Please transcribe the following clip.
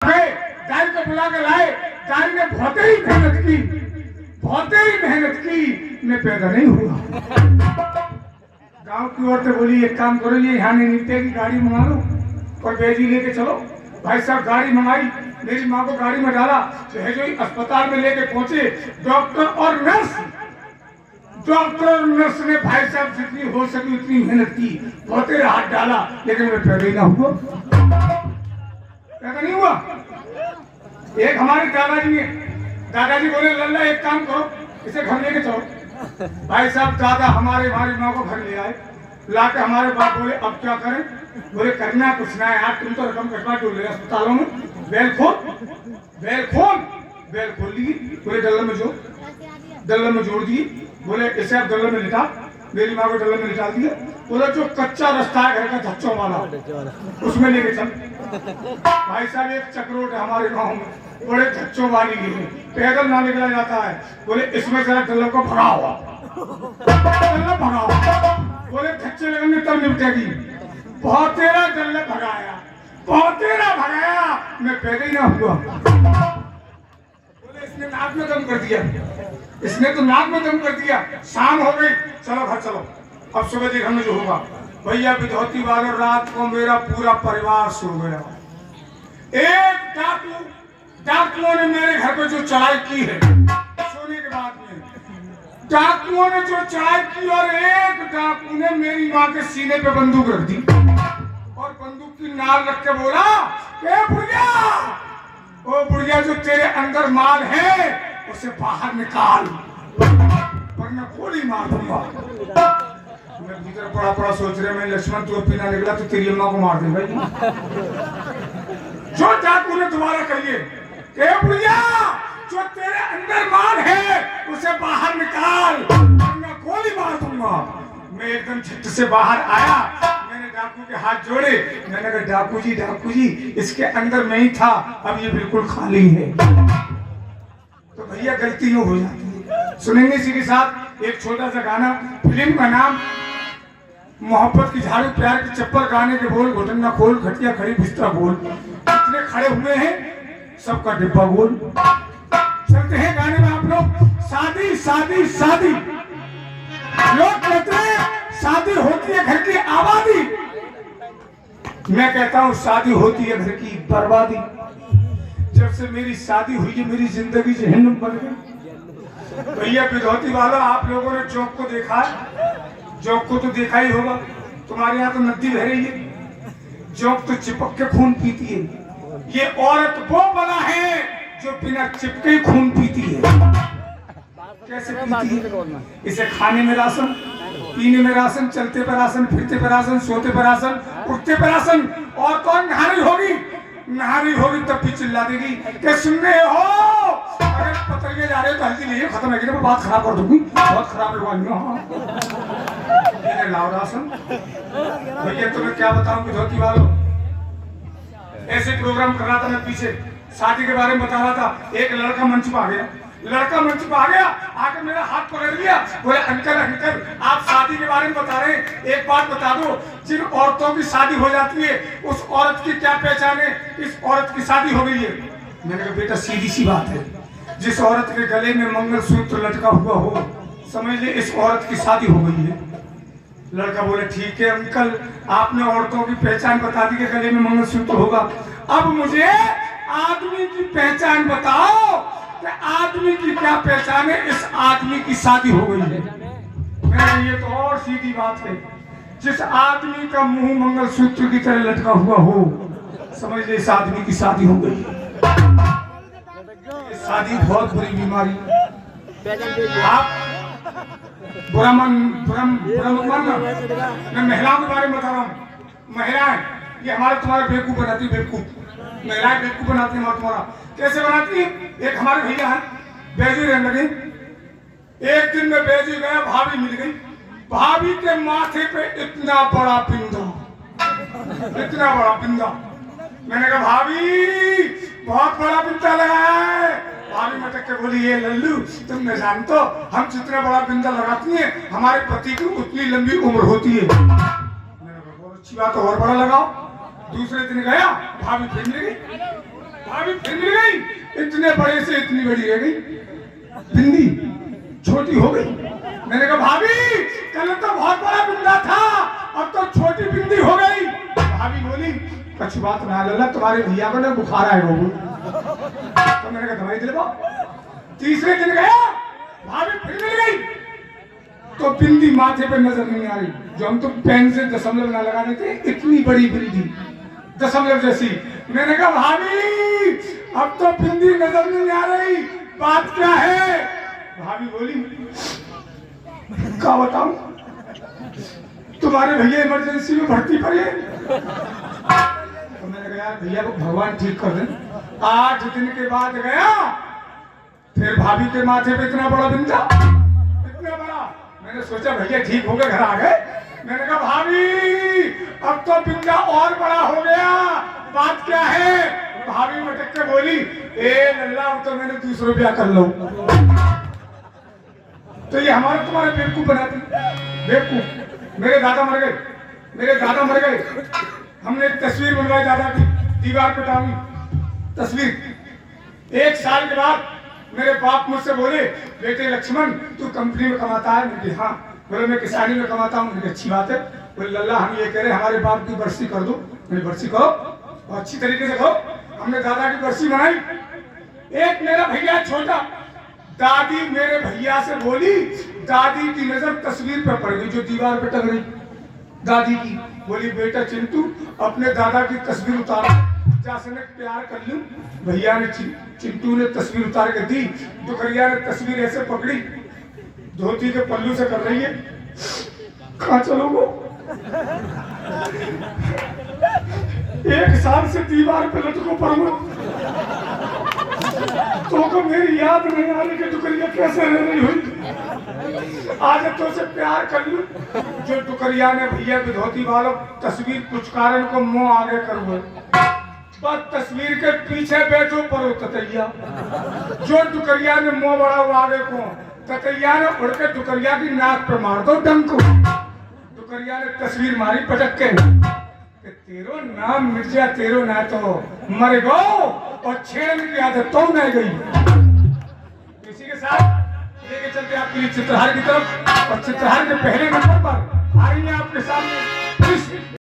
दाई को बुला के लाए। दाई ने बहुत ही मेहनत की, मैं पैदा नहीं हुआ। गांव की औरतें बोली एक काम करो, ये यहाँ नहीं निकलेगी, गाड़ी मंगा लो और बेजी लेके चलो। भाई साहब गाड़ी मंगाई, मेरी माँ को गाड़ी में डाला, जो अस्पताल में लेके पहुंचे। डॉक्टर और नर्स ने भाई साहब जितनी हो सकी उतनी मेहनत की, बहुत हाथ डाला, लेकिन मैं पैदा ही ना हुआ, पैदा नहीं हुआ। एक हमारे दादाजी बोले लल्ला एक काम करो, इसे घर लेके चलो। भाई साहब दादा हमारी माँ को घर ले आए, लाके हमारे बाप बोले अब क्या करें? बोले करना कुछ ना है यार, तुम तो रकम कटवा के ले अस्पतालों में, बेल खोल ली। बोले डल्ला में जोड़ दिए। बोले इसे आप डल्ला में लिटा, मेरी माँ को डल्ला में लिटा दिया। बोले जो कच्चा रास्ता है घर का धच्चों वाला, उसमें लेके चल। भाई साहब एक चक्रोट है हमारे गाँव में, बड़े धच्चों वाली है, पैदल ना निकला जाता है। बोले इसमें जरा डल्ला को भगाओ, बोले धच्चे लगेंगे तब निपटेगी। बहुत तेरा डल्ला भगाया, मैं पैदा ही ना हुआ। बोले इसने नाक में दम कर दिया, शाम हो गई, चलो घर चलो, अब सुबह देखा में जो होगा। भैया विधौती वालों, रात को मेरा पूरा परिवार सो गया। एक डाकुओं ने मेरे घर पे जो चढ़ाई की है, सोने के बाद में डाकुओं ने जो चढ़ाई की, और एक डाकू ने मेरी माँ के सीने पे बंदूक रख दी और बंदूक की नाल रख के बोला, बुढ़िया जो तेरे अंदर माल है उसे बाहर निकाल, वरना गोली मार दूंगा। मैं भीतर पड़ा सोच रहे, मैं लक्ष्मण तू पीना निकला तो तेरी अम्मा को मार दे भाई। जो डाकू ने दोबारा कहिए, बुढ़िया जो तेरे अंदर माल है उसे बाहर निकाल, वरना गोली मार दूंगा। मैं एकदम झट से बाहर आया, मैंने डाकू के हाथ जोड़े, मैंने कहा डाकू जी इसके अंदर मैं ही था, अब ये बिल्कुल खाली है। तो भैया गलती हो जाती है। सुनेंगे इसी के साथ एक छोटा सा गाना, फिल्म का नाम मोहब्बत की झाड़ू प्यार की चप्पल, गाने के बोल घुटन ना खोल, घटिया खड़ी बिस्तरा बोल, इतने खड़े हुए हैं सबका डिब्बा गोल। चलते हैं गाने में आप लोग। शादी लोग कहते हैं शादी होती है घर की आबादी, मैं कहता हूँ शादी होती है घर की बर्बादी। जब से मेरी शादी हुई है मेरी जिंदगी जहन्नुम बन गई। भैया विधौती वाला, आप लोगों ने चौक को देखा है, चौक को तो देखा ही होगा, तुम्हारे यहाँ तो नदी बह रही है, चौक तो चिपक के खून पीती है। ये औरत वो बना है जो बिना चिपके खून पीती है। कैसे पीती है? इसे खाने में राशन, पीने में राशन, चलते पर राशन, फिरते पर राशन, सोते पर राशन, उठते पर राशन। और कौन नहारी होगी तब भी चिल्ला देगी कि सुनने हो, अगर पतंगे जा रहे हो तो हल्दी नहीं है, खत्म है कि बात खराब कर दूंगी, बहुत खराब है लाओ राशन। भैया तुम्हें क्या बताऊं विधौती वालों, ऐसे प्रोग्राम कर रहा था मैं, पीछे शादी के बारे में बता रहा था। एक लड़का मंच पे आ गया, आके मेरा हाथ पकड़ लिया, बोले अंकल आप शादी के बारे में बता रहे हैं, एक बात बता दो, जिन औरतों की शादी हो जाती है उस औरत की क्या पहचान है? इस औरत की शादी हो गई है। मैंने कहा बेटा सीधी सी बात है, जिस औरत के गले में मंगलसूत्र लटका हुआ हो, समझ ले इस औरत की शादी हो गई है। लड़का बोले ठीक है अंकल, आपने औरतों की पहचान बता दी कि गले में मंगलसूत्र होगा, अब मुझे आदमी की पहचान बताओ कि आदमी की क्या पहचान है, इस आदमी की शादी हो गई है। मैं ये तो और सीधी बात है, जिस आदमी का मुंह मंगलसूत्र की तरह लटका हुआ हो, समझ ले इस आदमी की शादी हो गई है। शादी बहुत बुरी बीमारी, आप बुरा मन मैं महिलाओं के बारे में बता रहा हूँ। महिलाएं ये हमारे तुम्हारे बेवकूफ बनाती है, महिलाएं बेवकूफ बनाती है तुम्हारा। कैसे बनाती है? एक हमारे भैया है, बेजी रहने लगे, एक दिन में बेजी गया, भाभी मिल गई, भाभी के माथे पे इतना बड़ा पिंदा। मैंने कहा भाभी बहुत बड़ा पिंदा लगाया है। भाभी मटक के बोली ये लल्लू तुम न जानते हो, हम जितना बड़ा पिंदा लगाती हैं हमारे पति की उतनी लंबी उम्र होती है। मैंने कहा बहुत अच्छी बात है, और बड़ा लगाओ। दूसरे दिन गया, भाभी फिर मिल गई, भाभी फिर मिल गई, इतने बड़े से इतनी बड़ी रह गई, बिंदी छोटी हो गई। मैंने कहा भाभी कल तो बहुत बड़ा बिंदा था, अब तो छोटी बिंदी हो गई। भाभी बोली कुछ बात ना लल्ला, तुम्हारे भैया को ना बुखार आएगा वो। तो मैंने कहा दवाई दिलवाओ। तीसरे दिन गया, भाभी फिर मिल गई, तो बिंदी माथे पे नजर नहीं आ रही, जो हम तो पेन से दशमलव ना लगा देते, इतनी बड़ी बिंदी दशमलव जैसी। मैंने कहा भाभी अब तो बिंदी नजर नहीं आ रही, बात क्या है? भाभी बोली क्या बताऊं, तुम्हारे भैया इमरजेंसी में भर्ती पड़े। तो मैंने कहा यार भैया को भगवान ठीक कर दे। 8 दिन के बाद गया, फिर भाभी के माथे पे इतना बड़ा बिंदा, इतना बड़ा। मैंने सोचा भैया ठीक हो गए, घर आ गए। मैंने कहा भाभी अब तो बिंदा और बड़ा हो गया, बात क्या है? भाभी मटक के बोली ए लल्ला अब तो मैंने 200 रुपया कर लो। तो ये हमारा तुम्हारे बेवकूफ बनाते, बेवकूफ। मेरे दादा मर गए, मेरे दादा मर गए, हमने एक तस्वीर बनवाई दादा की, दीवार पे टांगी तस्वीर। 1 साल के बाद मेरे बाप मुझसे बोले बेटे लक्ष्मण तू कंपनी में कमाता है? मैंने हाँ। बोले मैं किसानी में कमाता हूँ। मैंने अच्छी बात है। बोले लल्ला हम ये कह रहे हमारे बाप की बरसी कर दो। मैंने बरसी करो और अच्छी तरीके से करो। हमने दादा की बरसी बनाई। एक मेरा भैया छोटा, दादी मेरे भैया से बोली, दादी की नजर तस्वीर पर पड़ गई जो दीवार पे टंग रही। दादी की बोली बेटा चिंटू अपने दादा की तस्वीर उतारो, जैसे प्यार कर लूं। भैया ने चिंटू ने तस्वीर उतार के दी। दुखरिया ने तस्वीर ऐसे पकड़ी, धोती के पल्लू से कर रही है, कहाँ चलोगे? 1 साल से दीवार पे लटको पड़ूंगा, तो मेरी याद नहीं आ रही कि दुकरिया कैसे रह रही हुई। आज तो से प्यार कर लूं। जो दुकरिया ने भैया की धोती वालों तस्वीर कुछ कारण को मुंह आगे कर हुए, बस तस्वीर के पीछे बैठो परो ततैया। जो दुकरिया ने मुंह बड़ा हुआ आगे को, ततैया ने उड़ के दुकरिया की नाक पर मार दो डंक। दुकरिया ने तस्वीर मारी पटक के, तेरो नाम मिर्जा तेरो ना तो मर गो और छेड़ने की आदत तो नहीं गई। इसी के साथ लेके चलते आपके लिए चित्रहार की तरफ, और चित्रहार के पहले नंबर पर आ रही है आपके सामने